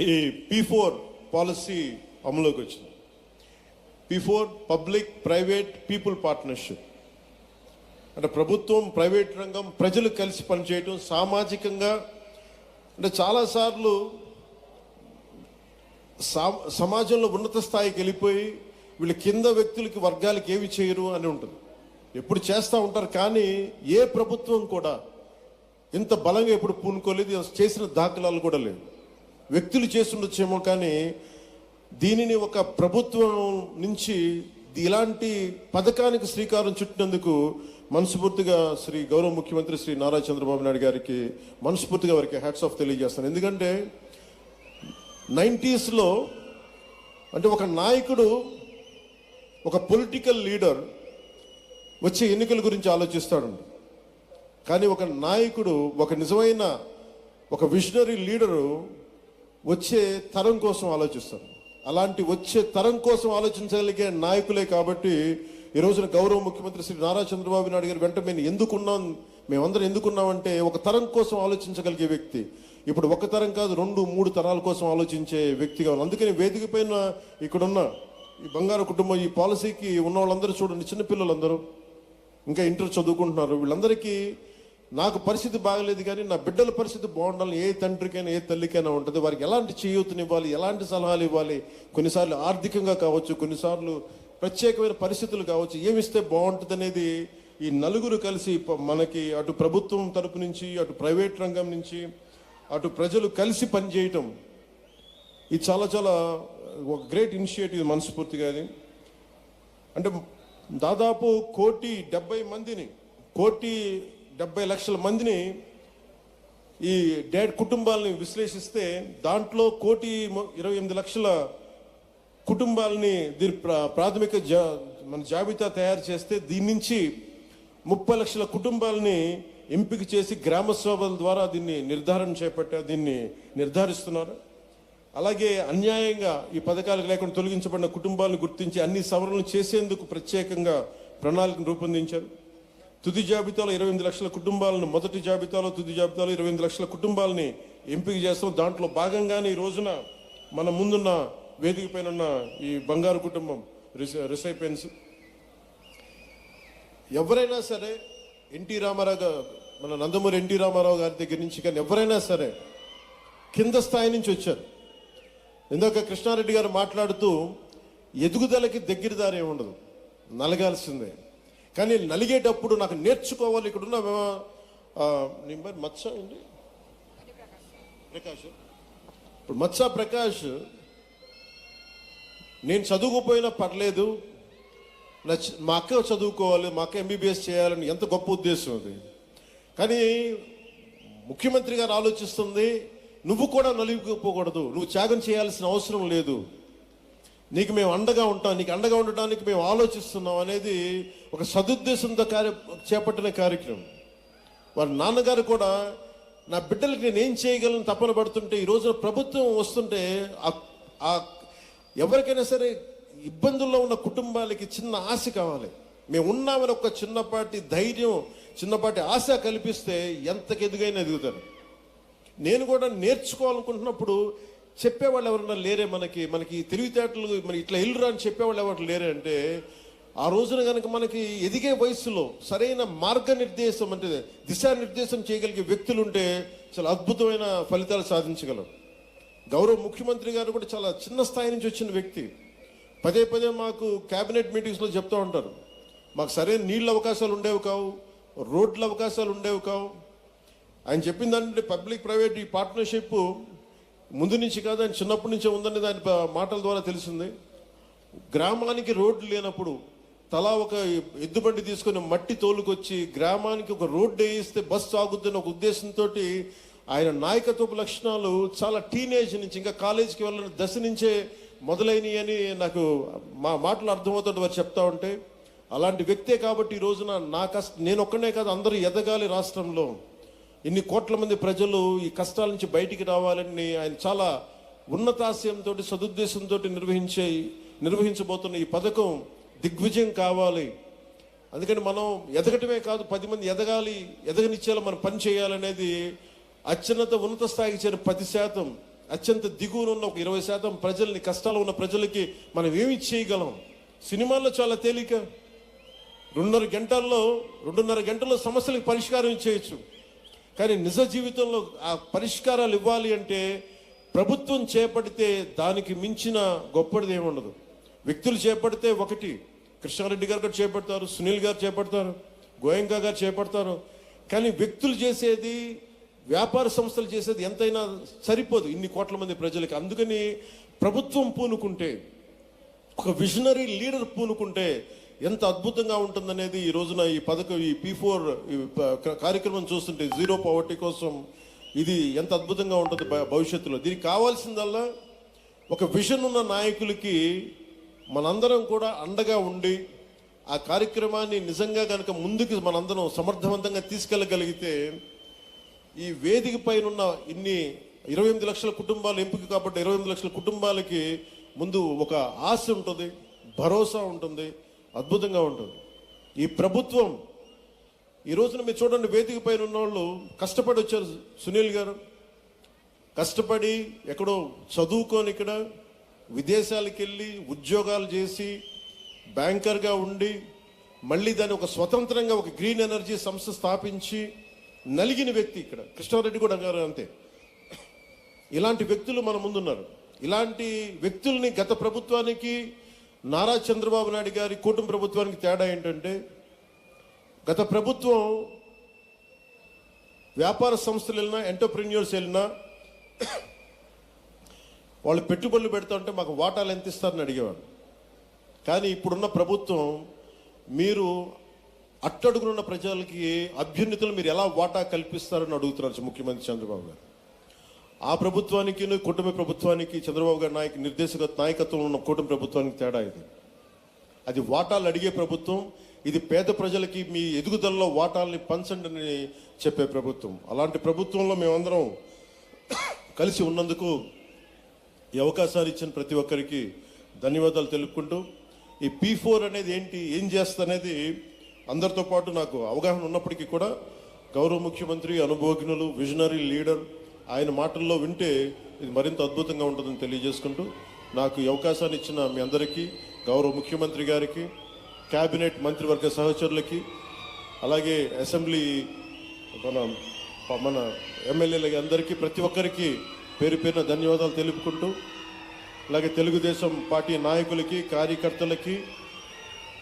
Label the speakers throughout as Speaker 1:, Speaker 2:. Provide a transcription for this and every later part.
Speaker 1: ఈ P4 policy అమలులోకి వచ్చింది. P4 public private people partnership అంటే ప్రభుత్వం ప్రైవేట్ రంగం ప్రజలు కలిసి పనిచేయటం సామాజికంగా అంటే చాలాసార్లు సమాజంలో ఉన్నత స్థాయికి వెళ్ళిపోయి వీళ్ళ కింద వ్యక్తులకి వర్గాలకి ఏవి చేయరు అని ఉంటుంది. ఎప్పుడు చేస్తూ ఉంటారు కానీ ఏ ప్రభుత్వం కూడా ఇంత బలంగా ఎప్పుడు పూనుకోలేదు, చేసిన దాఖలాలు కూడా లేవు. వ్యక్తులు చేస్తుండొచ్చేమో కానీ దీనిని ఒక ప్రభుత్వం నుంచి ఇలాంటి పథకానికి శ్రీకారం చుట్టినందుకు మనస్ఫూర్తిగా శ్రీ గౌరవ ముఖ్యమంత్రి శ్రీ నారా చంద్రబాబు నాయుడు గారికి మనస్ఫూర్తిగా వారికి హ్యాట్స్ ఆఫ్ తెలియజేస్తాను. ఎందుకంటే 90s అంటే ఒక నాయకుడు ఒక పొలిటికల్ లీడర్ వచ్చే ఎన్నికల గురించి ఆలోచిస్తాడు, కానీ ఒక నాయకుడు ఒక నిజమైన ఒక విజనరీ లీడరు వచ్చే తరం కోసం ఆలోచిస్తారు. అలాంటి వచ్చే తరం కోసం ఆలోచించగలిగే నాయకులే కాబట్టి ఈ రోజున గౌరవ ముఖ్యమంత్రి శ్రీ నారా చంద్రబాబు నాయుడు గారు వెంట మేమందరం ఎందుకున్నామంటే ఒక తరం కోసం ఆలోచించగలిగే వ్యక్తి. ఇప్పుడు ఒక తరం కాదు 2-3 తరాల కోసం ఆలోచించే వ్యక్తిగా ఉంది. అందుకని వేదిక పైన ఇక్కడున్న ఈ బంగారు కుటుంబం ఈ పాలసీకి ఉన్న వాళ్ళందరూ చూడండి, చిన్నపిల్లలందరూ ఇంకా ఇంటర్ చదువుకుంటున్నారు. వీళ్ళందరికీ నాకు పరిస్థితి బాగలేదు కానీ నా బిడ్డల పరిస్థితి బాగుండాలని ఏ తండ్రికైనా ఏ తల్లికైనా ఉంటుంది. వారికి ఎలాంటి చేయూతనివ్వాలి, ఎలాంటి సలహాలు ఇవ్వాలి, కొన్నిసార్లు ఆర్థికంగా కావచ్చు, కొన్నిసార్లు ప్రత్యేకమైన పరిస్థితులు కావచ్చు, ఏమిస్తే బాగుంటుంది అనేది ఈ నలుగురు కలిసి మనకి అటు ప్రభుత్వం తరపు నుంచి అటు ప్రైవేట్ రంగం నుంచి అటు ప్రజలు కలిసి పనిచేయటం ఇది చాలా చాలా ఒక గ్రేట్ ఇనిషియేటివ్ మనస్ఫూర్తిగా. అది అంటే దాదాపు 1,70,000,000 మందిని ఈ కుటుంబాలని విశ్లేషిస్తే దాంట్లో 1,28,00,000 కుటుంబాలని దీని ప్రాథమిక మన జాబితా తయారు చేస్తే దీని నుంచి 30 లక్షల కుటుంబాలని ఎంపిక చేసి గ్రామ సభల ద్వారా దీన్ని నిర్ధారిస్తున్నారు. అలాగే అన్యాయంగా ఈ పథకాలకు లేకుండా తొలగించబడిన కుటుంబాలను గుర్తించి అన్ని సవరణలు చేసేందుకు ప్రత్యేకంగా ప్రణాళికను రూపొందించారు. తుది జాబితాలో 28 లక్షల కుటుంబాలను మొదటి జాబితాలో తుది జాబితాలో 28 లక్షల కుటుంబాలని ఎంపిక చేస్తాం. దాంట్లో భాగంగానే ఈ రోజున మన ముందున్న వేదిక పైన ఉన్న ఈ బంగారు కుటుంబం రిసైపెన్స్ ఎవరైనా సరే ఎన్టీ రామారావు గారు మన నందమూరి ఎన్టీ రామారావు గారి దగ్గర నుంచి కానీ ఎవరైనా సరే కింద స్థాయి నుంచి వచ్చారు. ఇందాక కృష్ణారెడ్డి గారు మాట్లాడుతూ ఎదుగుదలకి దగ్గర దారి ఉండదు, నలగాల్సిందే. కానీ నలిగేటప్పుడు నాకు నేర్చుకోవాలి. ఇక్కడున్న మత్స అండి ప్రకాష్, ఇప్పుడు మత్స ప్రకాష్ నేను చదువుకుపోయినా పర్లేదు, మా అక్క చదువుకోవాలి, మా అక్క MBBS చేయాలని ఎంత గొప్ప ఉద్దేశం అది. కానీ ముఖ్యమంత్రి గారు ఆలోచిస్తుంది నువ్వు కూడా నలిగిపోకూడదు, నువ్వు త్యాగం చేయాల్సిన అవసరం లేదు, నీకు మేము అండగా ఉంటాం, నీకు అండగా ఉండటానికి మేము ఆలోచిస్తున్నాం అనేది ఒక సదుద్దేశంతో చేపట్టిన కార్యక్రమం. వారి నాన్నగారు కూడా నా బిడ్డలకి నేను ఏం చేయగలను తపన పడుతుంటే ఈ రోజున ప్రభుత్వం వస్తుంటే ఎవరికైనా సరే ఇబ్బందుల్లో ఉన్న కుటుంబాలకి చిన్న ఆశ కావాలి. మేము ఉన్నామని ఒక చిన్నపాటి ధైర్యం, చిన్నపాటి ఆశ కల్పిస్తే ఎంతకు ఎదుగైనా ఎదుగుతారు. నేను కూడా నేర్చుకోవాలనుకుంటున్నప్పుడు చెప్పేవాళ్ళు ఎవరన్నా లేరే, మనకి తెలివితేటలు మనకి ఇట్లా ఎల్లురా అని చెప్పేవాళ్ళు ఎవరు లేరే అంటే ఆ రోజున కనుక మనకి ఎదిగే వయసులో సరైన మార్గనిర్దేశం అంటే దిశానిర్దేశం చేయగలిగే వ్యక్తులు ఉంటే చాలా అద్భుతమైన ఫలితాలు సాధించగలరు. గౌరవ ముఖ్యమంత్రి గారు కూడా చాలా చిన్న స్థాయి నుంచి వచ్చిన వ్యక్తి. పదే మాకు క్యాబినెట్ మీటింగ్స్లో చెప్తూ ఉంటారు, మాకు సరైన నీళ్ళ అవకాశాలు ఉండేవి కావు, రోడ్ల అవకాశాలు ఉండేవి కావు. ఆయన చెప్పిన దాంట్లో పబ్లిక్ ప్రైవేట్ ఈ పార్ట్నర్షిప్ ముందు నుంచి కాదు, ఆయన చిన్నప్పటి నుంచే ఉందని దాని మాటల ద్వారా తెలిసింది. గ్రామానికి రోడ్లు లేనప్పుడు తలా ఒక ఎద్దుబండి తీసుకొని మట్టి తోలుకొచ్చి గ్రామానికి ఒక రోడ్డు వేయిస్తే బస్సు ఆగుద్దని ఒక ఉద్దేశంతో ఆయన నాయకత్వపు లక్షణాలు చాలా టీనేజ్ నుంచి ఇంకా కాలేజీకి వెళ్ళిన దశ నుంచే మొదలైనవి అని నాకు మా మాటలు అర్థమవుతుంటే వారు చెప్తా ఉంటే అలాంటి వ్యక్తే కాబట్టి ఈ రోజున నేను ఒక్కనే కాదు అందరూ ఎదగాలి, రాష్ట్రంలో ఇన్ని కోట్ల మంది ప్రజలు ఈ కష్టాల నుంచి బయటికి రావాలని ఆయన చాలా ఉన్నతాశయంతో సదుద్దేశంతో నిర్వహించబోతున్న ఈ పథకం దిగ్విజయం కావాలి. అందుకని మనం ఎదగటమే కాదు 10 మంది ఎదగాలి, ఎదగనిచ్చేలా మనం పని చేయాలనేది అత్యున్నత ఉన్నత స్థాయికి చేరిన 10%, అత్యంత దిగువన ఉన్న ఒక 20% ప్రజల్ని, కష్టాలు ఉన్న ప్రజలకి మనం ఏమి చేయగలం? సినిమాల్లో చాలా తేలిక, 2.5 గంటల్లో సమస్యలకు పరిష్కారం చేయొచ్చు. కానీ నిజ జీవితంలో ఆ పరిష్కారాలు ఇవ్వాలి అంటే ప్రభుత్వం చేపడితే దానికి మించిన గొప్పది ఏముండదు. వ్యక్తులు చేపడితే ఒకటి, కృష్ణారెడ్డి గారు కూడా చేపడతారు, సునీల్ గారు చేపడతారు, గోయంకా గారు చేపడతారు. కానీ వ్యక్తులు చేసేది, వ్యాపార సంస్థలు చేసేది ఎంతైనా సరిపోదు ఇన్ని కోట్ల మంది ప్రజలకి. అందుకని ప్రభుత్వం పూనుకుంటే, ఒక విజనరీ లీడర్ పూనుకుంటే ఎంత అద్భుతంగా ఉంటుందనేది ఈ రోజున ఈ పథకం, ఈ P4 కార్యక్రమం చూస్తుంటే, జీరో పవర్టీ కోసం ఇది ఎంత అద్భుతంగా ఉంటుంది భవిష్యత్తులో. దీనికి కావాల్సిందల్లా ఒక విజన్ ఉన్న నాయకులకి మనందరం కూడా అండగా ఉండి ఆ కార్యక్రమాన్ని నిజంగా కనుక ముందుకు మనందరం సమర్థవంతంగా తీసుకెళ్ళగలిగితే, ఈ వేదిక పైన ఉన్న ఇన్ని 28 లక్షల కుటుంబాలు ఎంపిక కాబట్టి 28 లక్షల కుటుంబాలకి ముందు ఒక ఆశ ఉంటుంది, భరోసా ఉంటుంది, అద్భుతంగా ఉంటుంది. ఈ ప్రభుత్వం ఈ రోజున మీరు చూడండి, వేదిక పైన ఉన్న వాళ్ళు కష్టపడి వచ్చారు. సునీల్ గారు కష్టపడి ఎక్కడో చదువుకొని ఇక్కడ విదేశాలకు వెళ్ళి ఉద్యోగాలు చేసి బ్యాంకర్గా ఉండి మళ్ళీ దాన్ని ఒక స్వతంత్రంగా ఒక గ్రీన్ ఎనర్జీ సంస్థ స్థాపించి నలిగిన వ్యక్తి. ఇక్కడ కృష్ణారెడ్డి కూడా గారు అంతే. ఇలాంటి వ్యక్తులు మన ముందున్నారు. ఇలాంటి వ్యక్తుల్ని గత ప్రభుత్వానికి, నారా చంద్రబాబు నాయుడు గారి కూటమి ప్రభుత్వానికి తేడా ఏంటంటే, గత ప్రభుత్వం వ్యాపార సంస్థలు వెళ్ళినా, ఎంటర్ప్రెన్యూర్స్ వెళ్ళినా వాళ్ళు పెట్టుబడులు పెడతా ఉంటే మాకు వాటాలు ఎంత ఇస్తారని అడిగేవాడు. కానీ ఇప్పుడున్న ప్రభుత్వం, మీరు అట్టడుగునున్న ప్రజలకి అభ్యున్నతులు మీరు ఎలా వాటా కల్పిస్తారని అడుగుతున్నారు ముఖ్యమంత్రి చంద్రబాబు గారు. ఆ ప్రభుత్వానికి, కూటమి ప్రభుత్వానికి, చంద్రబాబు గారి నాయకత్వం ఉన్న కూటమి ప్రభుత్వానికి తేడా ఇది. అది వాటాలు అడిగే ప్రభుత్వం, ఇది పేద ప్రజలకి మీ ఎదుగుదలలో వాటాలని పంచండి అని చెప్పే ప్రభుత్వం. అలాంటి ప్రభుత్వంలో మేమందరం కలిసి ఉన్నందుకు ఈ అవకాశాలు ఇచ్చిన ప్రతి ఒక్కరికి ధన్యవాదాలు తెలుపుకుంటూ, ఈ P4 అనేది ఏంటి, ఏం చేస్తనేది అందరితో పాటు నాకు అవగాహన ఉన్నప్పటికీ కూడా గౌరవ ముఖ్యమంత్రి, అనుభవజ్ఞులు, విజనరీ లీడర్, ఆయన మాటల్లో వింటే ఇది మరింత అద్భుతంగా ఉంటుందని తెలియజేసుకుంటూ, నాకు ఈ అవకాశాన్ని ఇచ్చిన మీ అందరికీ, గౌరవ ముఖ్యమంత్రి గారికి, క్యాబినెట్ మంత్రివర్గ సహచరులకి, అలాగే అసెంబ్లీ మన ఎమ్మెల్యేలకి అందరికీ, ప్రతి ఒక్కరికి పేరు పేరున ధన్యవాదాలు తెలుపుకుంటూ, అలాగే తెలుగుదేశం పార్టీ నాయకులకి, కార్యకర్తలకి,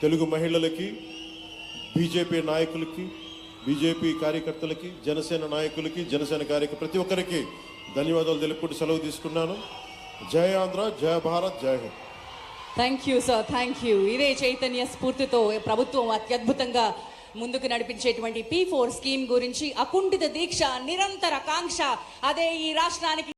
Speaker 1: తెలుగు మహిళలకి, బీజేపీ నాయకులకి, బీజేపీ కార్యకర్తలకి, జనసేన నాయకులకి, జనసేన ప్రతి ఒక్కరికి ధన్యవాదాలు తెలుపుకుంటూ సెలవు తీసుకున్నాను. జై ఆంధ్ర, జై భారత్, జై Hind.
Speaker 2: Thank you sir, thank you. ఇదే చైతన్య స్ఫూర్తితో ప్రభుత్వం అత్యద్భుతంగా ముందుకు నడిపించేటువంటి P4 స్కీమ్ గురించి అకుంఠిత దీక్ష, నిరంతర కాంక్ష, అదే ఈ రాష్ట్రానికి